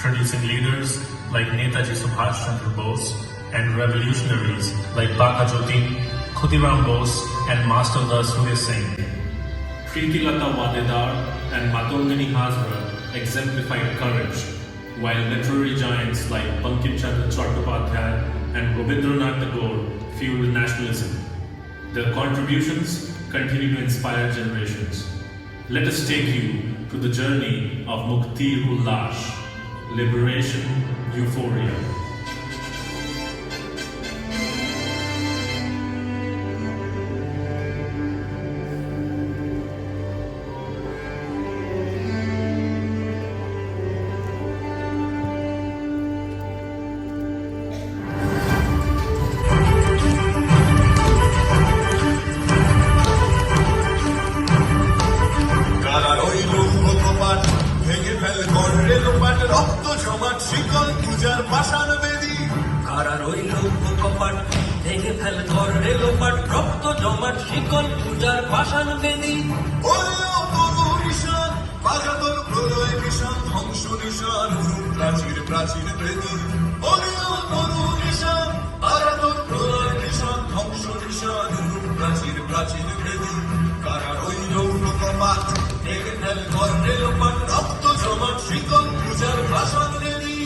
producing leaders like Netaji Subhash Chandra Bose and revolutionaries like Baka Jyotin, Khudiram Bose and Masterda Surya Singh. Preeti Lata Wadedar and Matongani Hazra exemplified courage, while literary giants like Bankim Chandra Chattopadhyay and Rabindranath Tagore fueled nationalism. Their contributions continue to inspire generations. Let us take you to the journey of Mukti Ullash, liberation, euphoria. রক্ত জমাট শিকল পূজার পাষাণ বেদী কারা রইল কপাট ভেঙে fail ঘর রেলোপাট রক্ত জমাট শিকল পূজার পাষাণ বেদী ওরেও তরু নিশান বাজাতর প্রলয় নিশান ধ্বংস নিশান উরুম প্রাচীর প্রাচীর বেদী ওরেও তরু নিশান বাজাতর প্রলয় নিশান ধ্বংস নিশান উরুম প্রাচীর প্রাচীর বেদী কারা রইল কপাট ভেঙে ফেল ঘর রেলোপাট রক্ত জমাট শিকল পূজার পাষাণ বেদী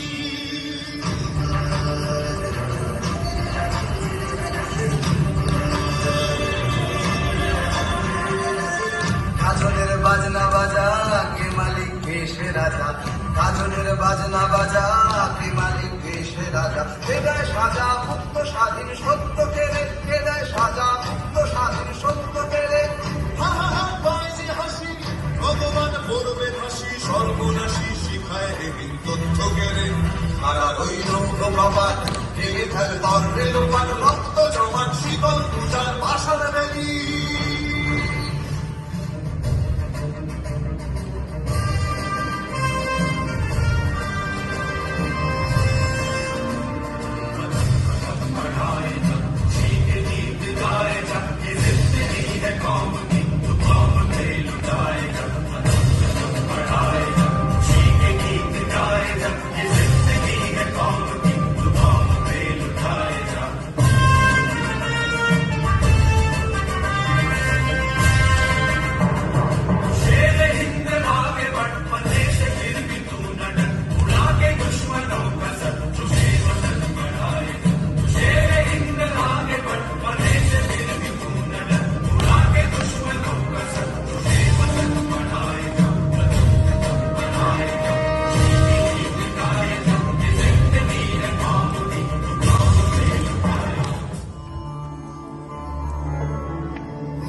কাজলের বাজনা বাজা কে মালিক কে সে রাজা কাজলের বাজনা বাজা কে মালিক কে সে রাজা কে দেয় সাজা মুক্ত স্বাধীন সত্য কেড়ে কে দেয় সাজা মুক্ত স্বাধীন সত্য কেড়ে হাসি ভগবান পড়বে হাসি সর্বনাশী শিখায় এদিন তথ্য গেলে সারা রইল প্রভাত ভেঙে ফেল তর রেলোপাট রক্ত জমাট শীতল পূজার পাষাণ বেদী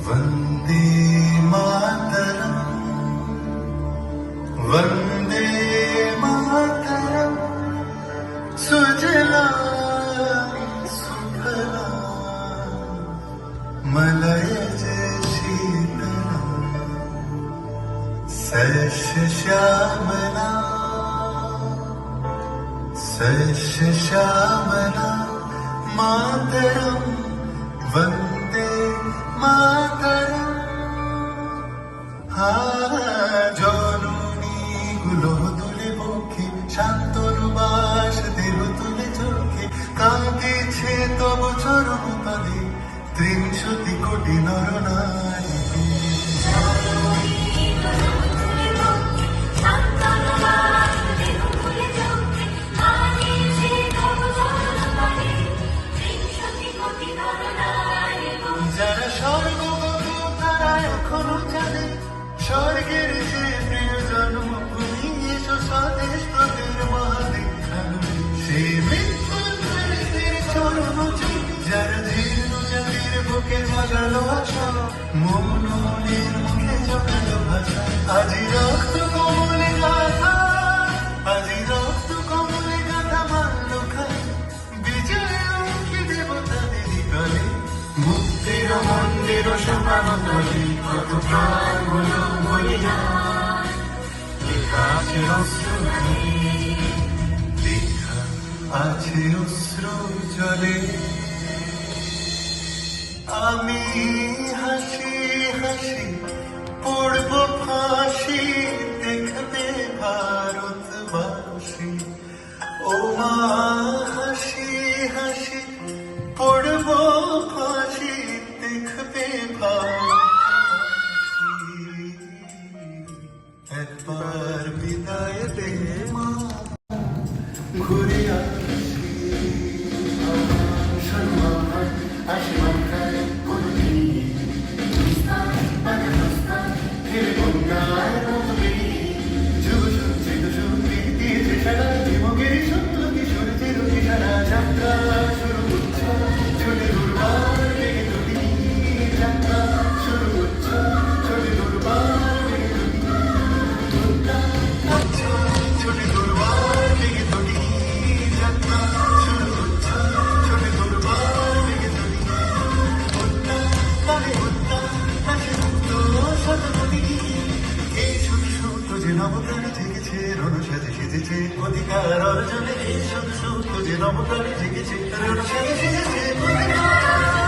वंदे मातरम वंदे मातरम सुजला सुफला मलयज शीतला सस्य श्यामला सस्य श्यामला मातरम वंदे मातरम জননী গুলো তুলে মুখে শান্তনুবাস দেহ তুলে চোখে কাঁদিছে তব চরণ তলে ৩০ কোটি নরনারী যারা স্বর্গগত তারা এখনো জানে স্বর্গের যে প্রিয় জন্মভূমি এসো স্বদেশ তোদের মহাদীক্ষানু সে মৃত্যুদের চরমচি যারা জীর্ণ জাতির বুকে বাজালো আশা মন মনের মুখে জমালো ভাষা আজি রক্ত কমলে গাথা আজি রক্ত কমলে গাথা মাল্য খাই বিজয় অঙ্কি দেবতাদের গলে মুক্তির মন্দির সমানতলি কত প্রাণ গুলো বলি যায় লেখা আছে অশ্রু লেখা আছে অশ্রু জলে আমি হাসি হাসি পড়ব ফাঁসি দেখবে ভারতবাসী ও মা হাসি হাসি পড়ব ফাঁসি দেখবে একবার বিদায় দে মা ঘুরে আসি নবপ্রাণী জেগেছে রণসাজে সেজেছে অধিকার অর্জনে এই সব সত্য যে নবপ্রাণী জেগেছে রণসাজে সেজেছে অধিকার